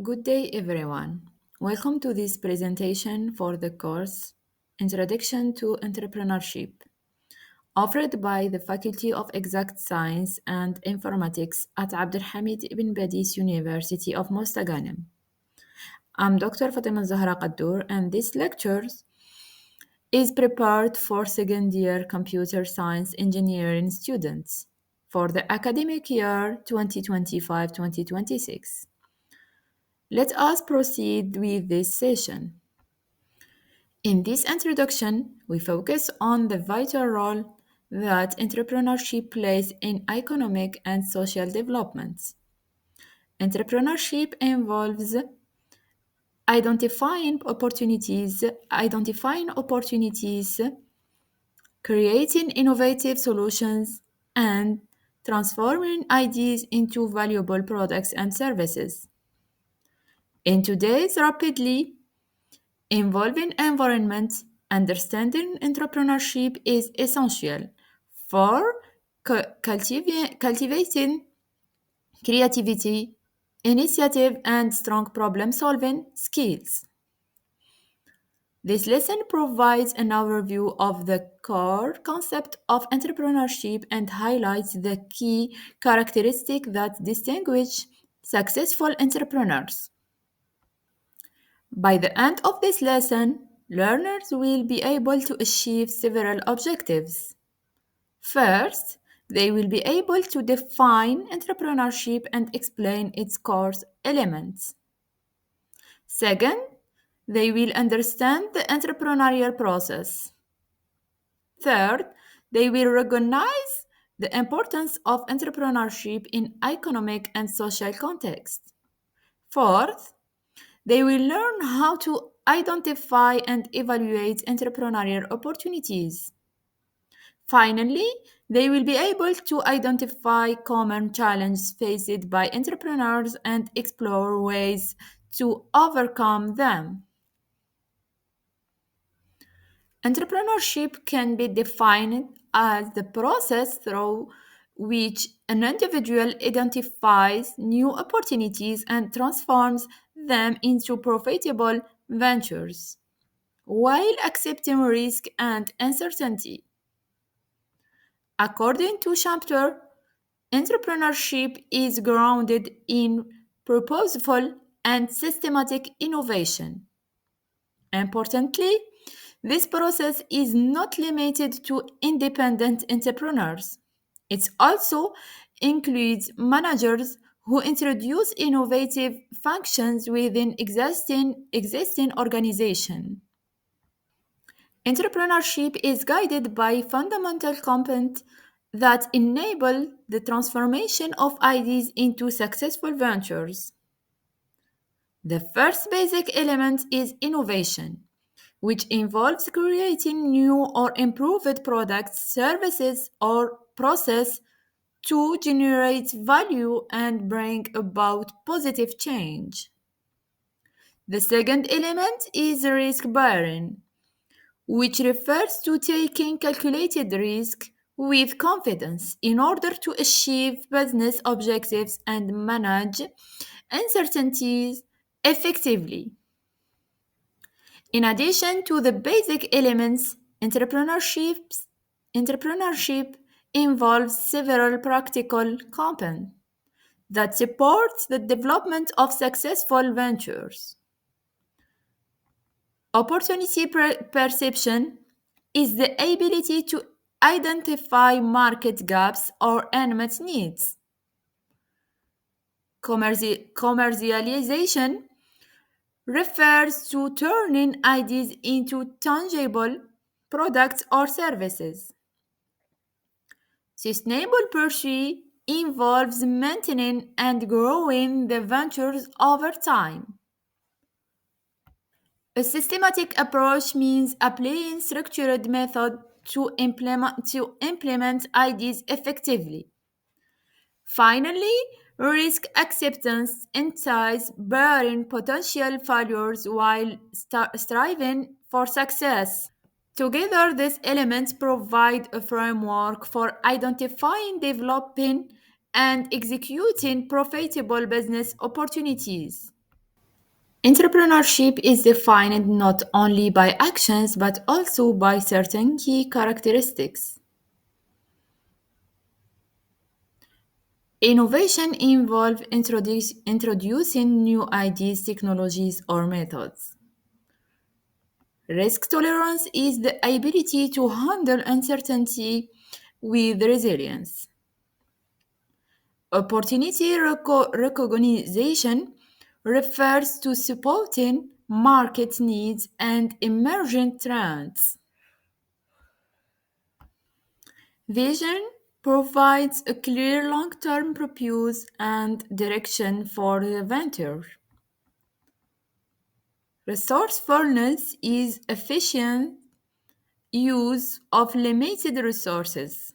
Good day, everyone. Welcome to this presentation for the course Introduction to Entrepreneurship, offered by the Faculty of Exact Science and Informatics at Abdulhamid Ibn Badis University of Mostaganem. I'm Dr. Fatima Zahra Qaddour, and this lecture is prepared for second year computer science engineering students for the academic year 2025 2026. Let us proceed with this session. In this introduction, we focus on the vital role that entrepreneurship plays in economic and social development. Entrepreneurship involves identifying opportunities, creating innovative solutions, and transforming ideas into valuable products and services. In today's rapidly evolving environment, understanding entrepreneurship is essential for cultivating creativity, initiative, and strong problem solving skills. This lesson provides an overview of the core concept of entrepreneurship and highlights the key characteristics that distinguish successful entrepreneurs. By the end of this lesson, learners will be able to achieve several objectives. First, they will be able to define entrepreneurship and explain its core elements. Second, they will understand the entrepreneurial process. Third, they will recognize the importance of entrepreneurship in economic and social context. Fourth, they will learn how to identify and evaluate entrepreneurial opportunities. Finally, they will be able to identify common challenges faced by entrepreneurs and explore ways to overcome them. Entrepreneurship can be defined as the process through which an individual identifies new opportunities and transforms them into profitable ventures while accepting risk and uncertainty. According to Chapter, entrepreneurship is grounded in purposeful and systematic innovation. Importantly, this process is not limited to independent entrepreneurs. It also includes managers who introduce innovative functions within existing organizations. Entrepreneurship is guided by fundamental components that enable the transformation of ideas into successful ventures. The first basic element is innovation, which involves creating new or improved products, services, or process to generate value and bring about positive change. The second element is risk bearing, which refers to taking calculated risk with confidence in order to achieve business objectives and manage uncertainties effectively. In addition to the basic elements, entrepreneurship involves several practical components that support the development of successful ventures. Opportunity perception is the ability to identify market gaps or unmet needs. Commercialization refers to turning ideas into tangible products or services. Sustainable pursuit involves maintaining and growing the ventures over time. A systematic approach means applying structured method to implement ideas effectively. Finally, risk acceptance entails bearing potential failures while striving for success. Together, these elements provide a framework for identifying, developing, and executing profitable business opportunities. Entrepreneurship is defined not only by actions but also by certain key characteristics. Innovation involves introducing new ideas, technologies, or methods. Risk tolerance is the ability to handle uncertainty with resilience. Opportunity recognition refers to supporting market needs and emerging trends. Vision provides a clear long term purpose and direction for the venture. Resourcefulness is efficient use of limited resources.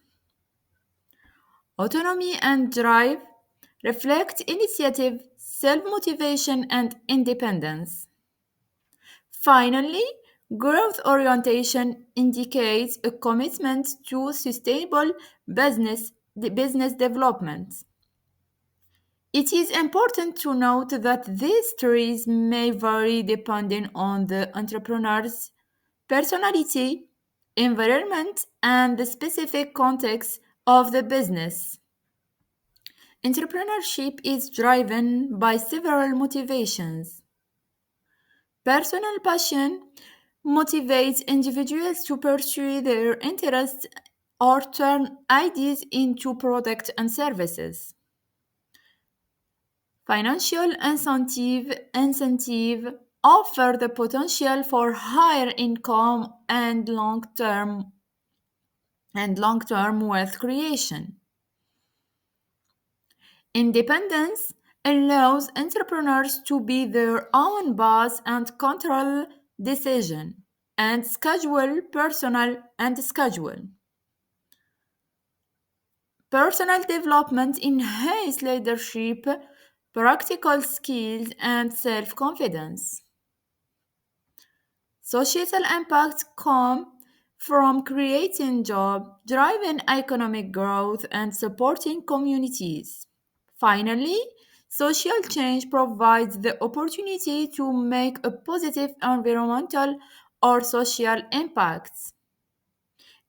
Autonomy and drive reflect initiative, self motivation, and independence. Finally, growth orientation indicates a commitment to sustainable business development. It is important to note that these trees may vary depending on the entrepreneur's personality, environment, and the specific context of the business. Entrepreneurship is driven by several motivations. Personal passion motivates individuals to pursue their interests or turn ideas into products and services. Financial incentive offer the potential for higher income and long-term wealth creation. Independence allows entrepreneurs to be their own boss and control decision and schedule personal development enhance leadership, practical skills, and self-confidence. Societal impacts come from creating jobs, driving economic growth, and supporting communities. Finally, social change provides the opportunity to make a positive environmental or social impacts.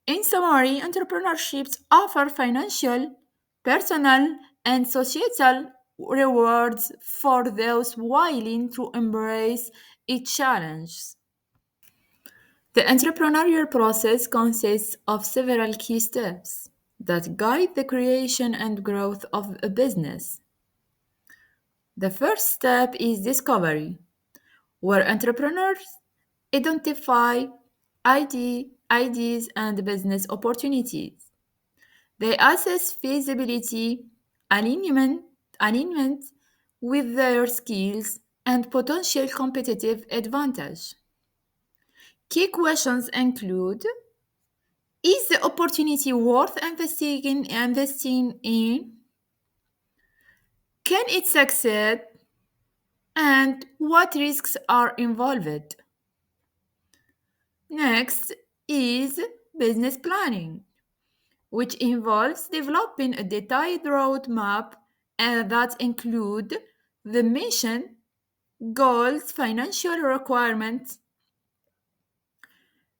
In summary, entrepreneurships offer financial, personal, and societal rewards for those willing to embrace each challenge. The entrepreneurial process consists of several key steps that guide the creation and growth of a business. The first step is discovery, where entrepreneurs identify ideas and business opportunities. They assess feasibility, alignment, alignment with their skills, and potential competitive advantage. Key questions include: is the opportunity worth investing in? Can it succeed? And what risks are involved? Next is business planning, which involves developing a detailed roadmap that include the mission, goals, financial requirements,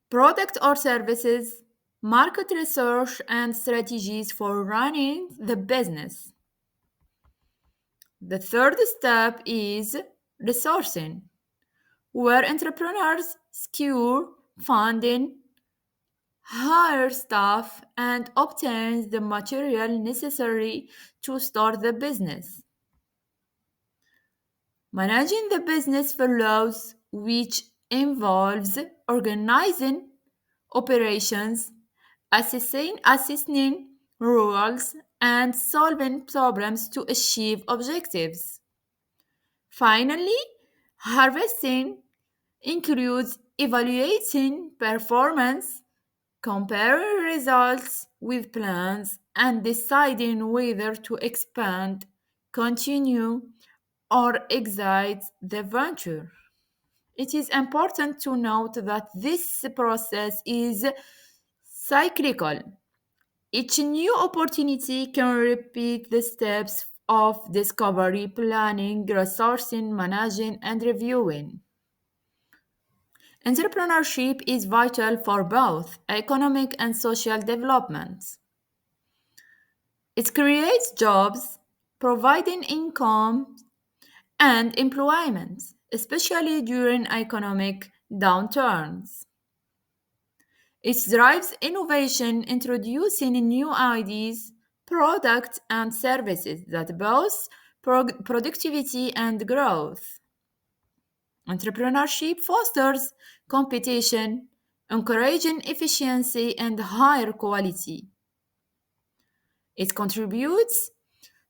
product or services, market research, and strategies for running the business. The third step is resourcing, where entrepreneurs secure funding, hire staff, and obtain the material necessary to start the business. Managing the business follows, which involves organizing operations, assessing rules, and solving problems to achieve objectives. Finally, harvesting includes evaluating performance, comparing results with plans, and deciding whether to expand, continue, or exit the venture. It is important to note that this process is cyclical. Each new opportunity can repeat the steps of discovery, planning, resourcing, managing, and reviewing. Entrepreneurship is vital for both economic and social development. It creates jobs, providing income and employment, especially during economic downturns. It drives innovation, introducing new ideas, products, and services that boost productivity and growth. Entrepreneurship fosters competition, encouraging efficiency and higher quality. It contributes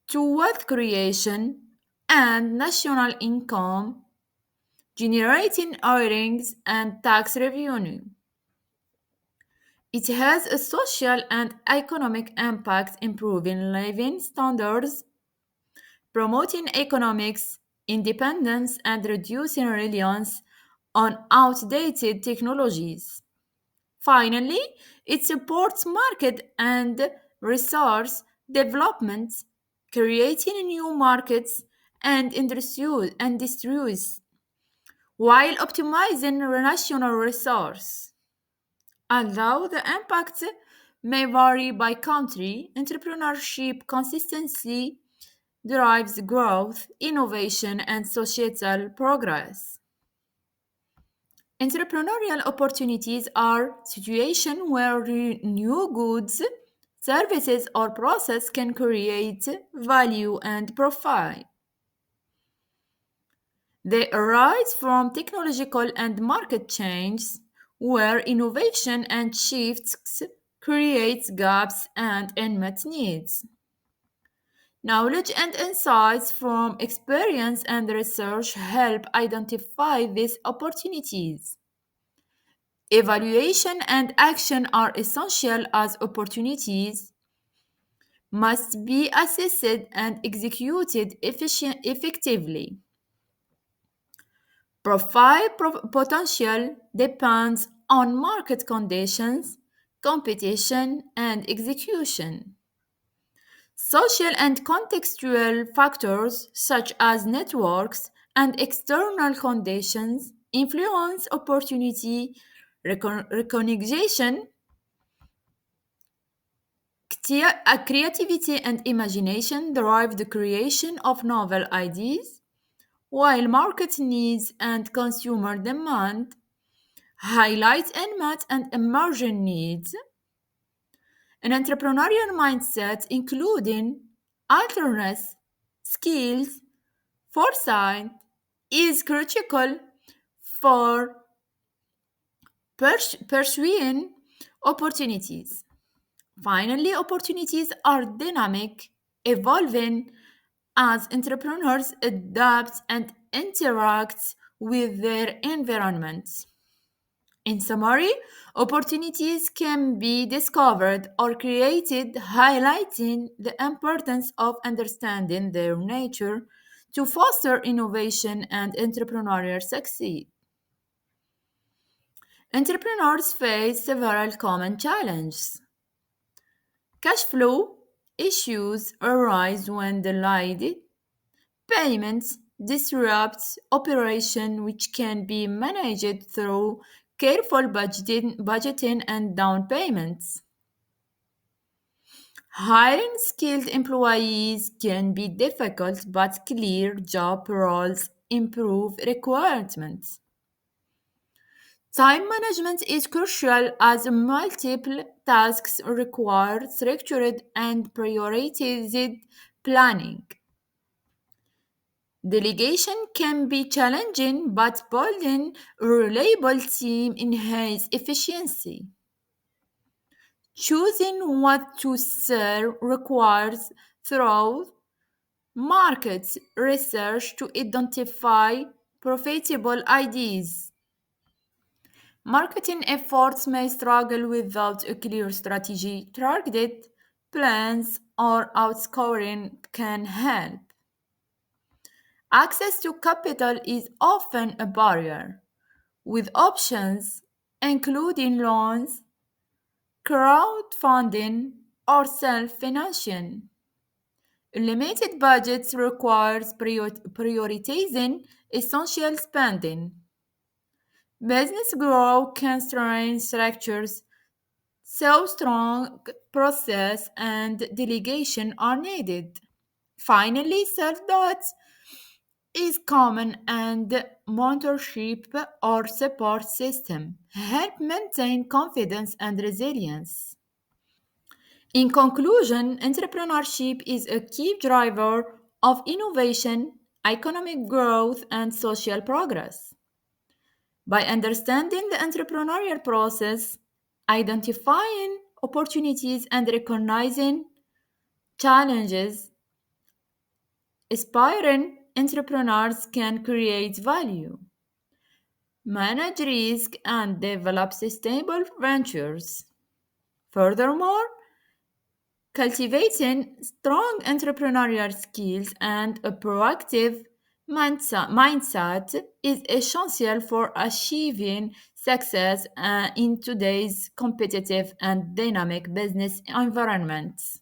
to wealth creation and national income, generating earnings and tax revenue. It has a social and economic impact, improving living standards, promoting economics independence, and reducing reliance on outdated technologies. Finally, it supports market and resource development, creating new markets and industries while optimizing national resource. Although the impact may vary by country, entrepreneurship consistently drives growth, innovation, and societal progress. Entrepreneurial opportunities are situations where new goods, services, or process can create value and profit. They arise from technological and market changes where innovation and shifts creates gaps and unmet needs. Knowledge and insights from experience and research help identify these opportunities. Evaluation and action are essential as opportunities must be assessed and executed effectively. Potential depends on market conditions, competition, and execution. Social and contextual factors such as networks and external conditions influence opportunity recognition, creativity, and imagination drive the creation of novel ideas, while market needs and consumer demand highlight unmet and emerging needs. An entrepreneurial mindset, including alertness, skills, foresight, is critical for pursuing opportunities. Finally, opportunities are dynamic, evolving as entrepreneurs adapt and interact with their environments. In summary, opportunities can be discovered or created, highlighting the importance of understanding their nature to foster innovation and entrepreneurial success. Entrepreneurs face several common challenges. Cash flow issues arise when delayed payments disrupt operation, which can be managed through careful budgeting and down payments. Hiring skilled employees can be difficult, but clear job roles improve requirements. Time management is crucial as multiple tasks require structured and prioritized planning. Delegation can be challenging, but building a reliable team enhances efficiency. Choosing what to sell requires thorough market research to identify profitable ideas. Marketing efforts may struggle without a clear strategy. Targeted plans or outscoring can help. Access to capital is often a barrier, with options including loans, crowdfunding, or self financing. Limited budgets requires prioritizing essential spending. Business growth constraint structures, so strong process and delegation are needed. Finally, self-doubt is common and mentorship or support system help maintain confidence and resilience. In conclusion, entrepreneurship is a key driver of innovation, economic growth, and social progress. By understanding the entrepreneurial process, identifying opportunities, and recognizing challenges, aspiring entrepreneurs can create value, manage risk, and develop sustainable ventures. Furthermore, cultivating strong entrepreneurial skills and a proactive mindset is essential for achieving success in today's competitive and dynamic business environments.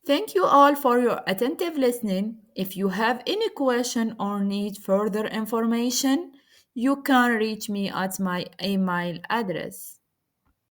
Thank you all for your attentive listening. If you have any question or need further information, you can reach me at my email address.